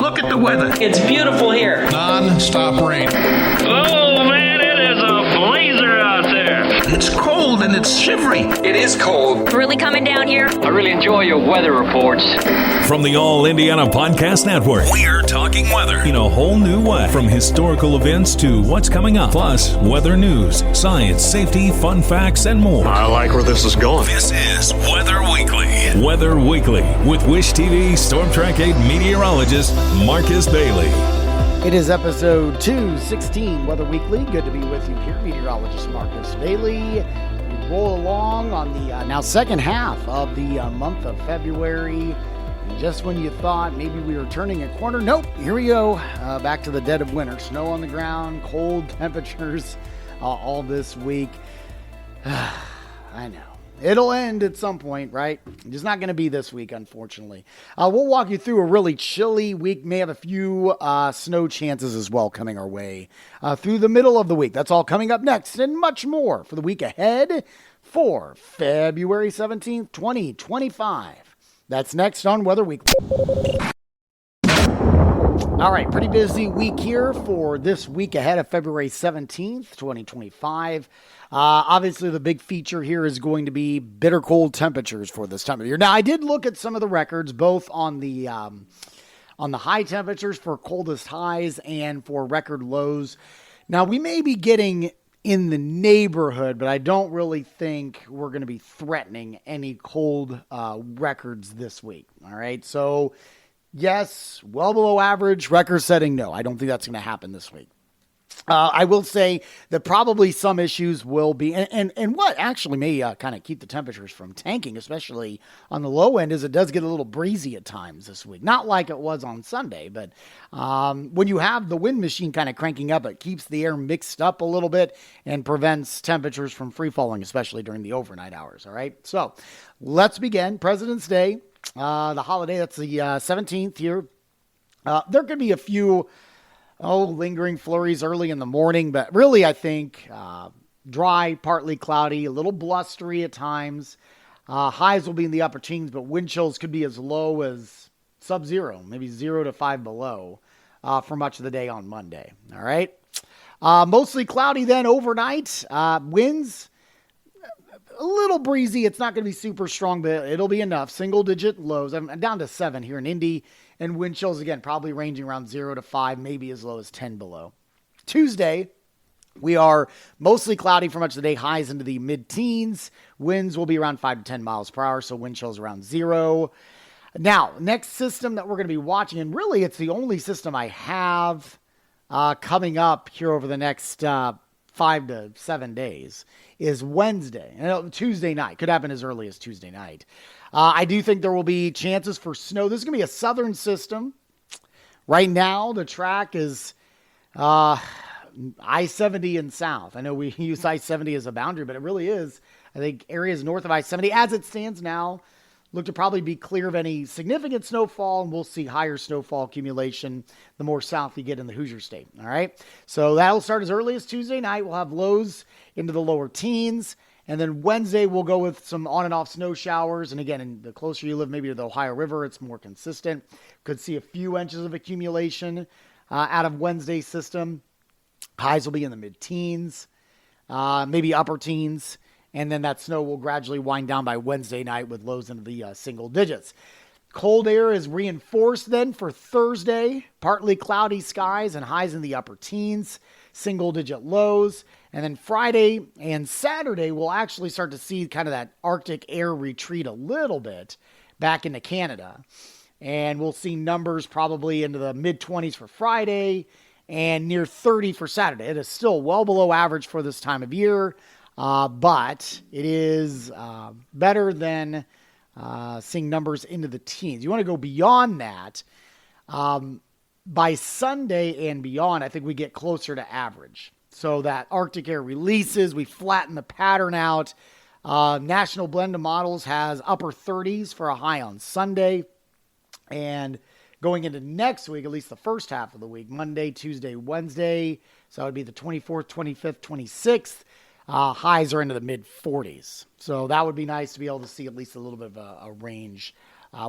Look at the weather. It's beautiful here. Non-stop rain. Oh, man, it is a blazer out there. It's cold and it's shivery. It is cold. Really coming down here. I really enjoy your weather reports. From the All Indiana Podcast Network, we're talking weather in a whole new way. From historical events to what's coming up, plus weather news, science, safety, fun facts, and more. I like where this is going. This is Weather Weekly. Weather Weekly with Wish TV Storm Track 8 meteorologist Marcus Bailey. It is episode 216, Weather Weekly. Good to be with you here, meteorologist Marcus Bailey. We roll along on the now second half of the month of February. And just when you thought maybe we were turning a corner, nope, here we go. Back to the dead of winter. Snow on the ground, cold temperatures all this week. I know. It'll end at some point, right? It's not going to be this week, unfortunately. We'll walk you through a really chilly week. May have a few snow chances as well coming our way through the middle of the week. That's all coming up next and much more for the week ahead for February 17th, 2025. That's next on Weather Weekly. All right, pretty busy week here for this week ahead of February 17th, 2025. Obviously, the big feature here is going to be bitter cold temperatures for this time of year. Now, I did look at some of the records, both on the high temperatures for coldest highs and for record lows. Now, we may be getting in the neighborhood, but I don't really think we're going to be threatening any cold records this week. All right, so yes, well below average, record setting, no. I don't think that's going to happen this week. I will say that probably some issues will be, and what actually may kind of keep the temperatures from tanking, especially on the low end, is it does get a little breezy at times this week. Not like it was on Sunday, but when you have the wind machine kind of cranking up, it keeps the air mixed up a little bit and prevents temperatures from free falling, especially during the overnight hours. All right, so let's begin. President's Day, the holiday, that's the 17th here. There could be a few lingering flurries early in the morning, but really I think dry, partly cloudy, a little blustery at times. Highs will be in the upper teens, but wind chills could be as low as sub-zero, maybe 0 to 5 below for much of the day on Monday. All right. Mostly cloudy then overnight. Winds, a little breezy. It's not going to be super strong, but it'll be enough. Single-digit lows. I'm down to 7 here in Indy. And wind chills, again, probably ranging around 0 to 5, maybe as low as 10 below. Tuesday, we are mostly cloudy for much of the day, highs into the mid-teens. Winds will be around 5 to 10 miles per hour, so wind chills around 0. Now, next system that we're going to be watching, and really it's the only system I have coming up here over the next 5 to 7 days, is Wednesday. And Tuesday night. Could happen as early as Tuesday night. I do think there will be chances for snow. This is going to be a southern system. Right now, the track is I-70 and south. I know we use I-70 as a boundary, but it really is. I think areas north of I-70, as it stands now, look to probably be clear of any significant snowfall, and we'll see higher snowfall accumulation the more south you get in the Hoosier State. All right, so that'll start as early as Tuesday night. We'll have lows into the lower teens. And then Wednesday, we'll go with some on and off snow showers. And again, the closer you live maybe to the Ohio River, it's more consistent. Could see a few inches of accumulation out of Wednesday's system. Highs will be in the mid-teens, maybe upper teens. And then that snow will gradually wind down by Wednesday night with lows into the single digits. Cold air is reinforced then for Thursday. Partly cloudy skies and highs in the upper teens, single-digit lows. And then Friday and Saturday, we'll actually start to see kind of that Arctic air retreat a little bit back into Canada. And we'll see numbers probably into the mid-20s for Friday and near 30 for Saturday. It is still well below average for this time of year, but it is better than seeing numbers into the teens. You want to go beyond that. By Sunday and beyond, I think we get closer to average. So that Arctic air releases, we flatten the pattern out. National Blend of Models has upper 30s for a high on Sunday. And going into next week, at least the first half of the week, Monday, Tuesday, Wednesday, so that would be the 24th, 25th, 26th, highs are into the mid-40s. So that would be nice to be able to see at least a little bit of a range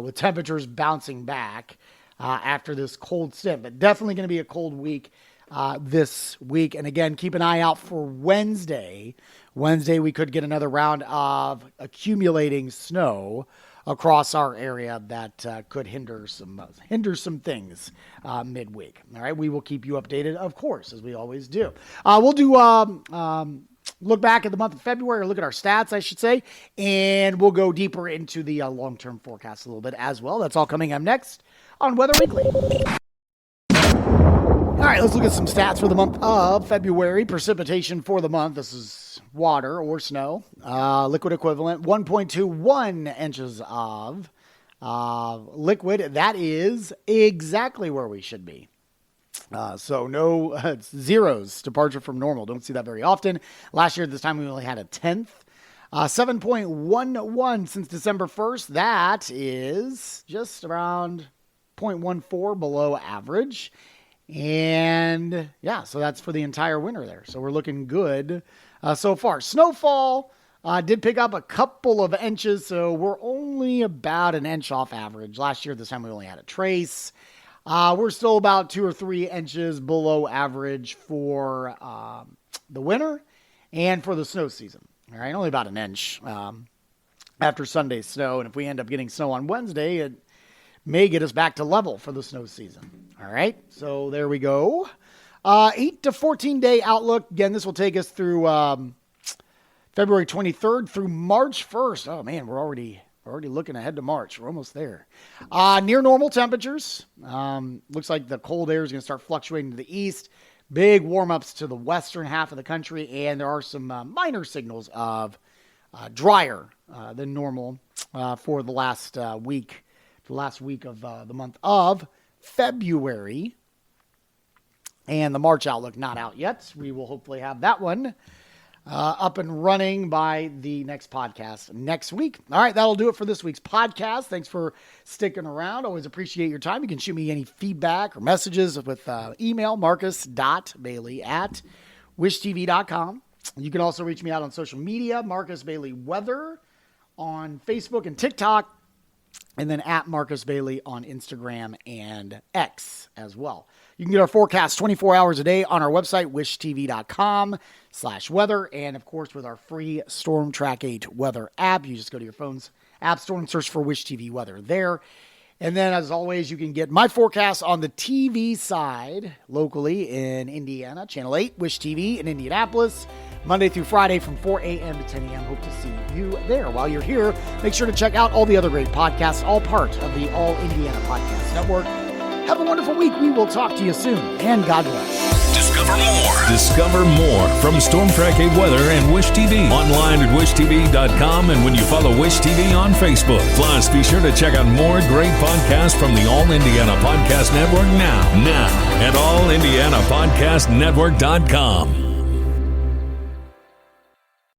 with temperatures bouncing back after this cold stint. But definitely going to be a cold week this week. And again, keep an eye out for Wednesday. Wednesday, we could get another round of accumulating snow across our area that could hinder some things midweek. All right, we will keep you updated, of course, as we always do. We'll do look back at the month of February, or look at our stats, I should say, and we'll go deeper into the long-term forecast a little bit as well. That's all coming up next on Weather Weekly. All right, let's look at some stats for the month of February. Precipitation for the month. This is water or snow. Liquid equivalent, 1.21 inches of liquid. That is exactly where we should be. So no zeros, departure from normal. Don't see that very often. Last year at this time, we only had a tenth. 7.11 since December 1st. That is just around 0.14 below average. And yeah, so that's for the entire winter there. So we're looking good so far. Snowfall did pick up a couple of inches, so we're only about an inch off average. Last year, this time we only had a trace. We're still about 2 or 3 inches below average for the winter and for the snow season. All right, only about an inch after Sunday's snow. And if we end up getting snow on Wednesday, it may get us back to level for the snow season. All right, so there we go. 8 to 14 day outlook. Again, this will take us through February 23rd through March 1st. Oh man, we're already looking ahead to March. We're almost there. Near normal temperatures. Looks like the cold air is going to start fluctuating to the east. Big warm-ups to the western half of the country, and there are some minor signals of drier than normal for the last week. The last week of the month of February. And the March outlook not out yet. We will hopefully have that one up and running by the next podcast next week. All right, that'll do it for this week's podcast. Thanks for sticking around. Always appreciate your time. You can shoot me any feedback or messages with email, marcus.bailey@wishtv.com. You can also reach me out on social media, Marcus Bailey Weather on Facebook and TikTok, and then at Marcus Bailey on Instagram and X as well. You can get our forecast 24 hours a day on our website, wishtv.com/weather. And of course, with our free Storm Track 8 weather app, you just go to your phone's app store and search for Wish TV Weather there. And then, as always, you can get my forecast on the TV side locally in Indiana, Channel 8, Wish TV in Indianapolis, Monday through Friday from 4 a.m. to 10 a.m. Hope to see you there. While you're here, make sure to check out all the other great podcasts, all part of the All Indiana Podcast Network. Have a wonderful week. We will talk to you soon, and God bless. Discover more from Storm Track 8 Weather and Wish TV. Online at wishtv.com, and when you follow Wish TV on Facebook. Plus, be sure to check out more great podcasts from the All Indiana Podcast Network now at allindianapodcastnetwork.com.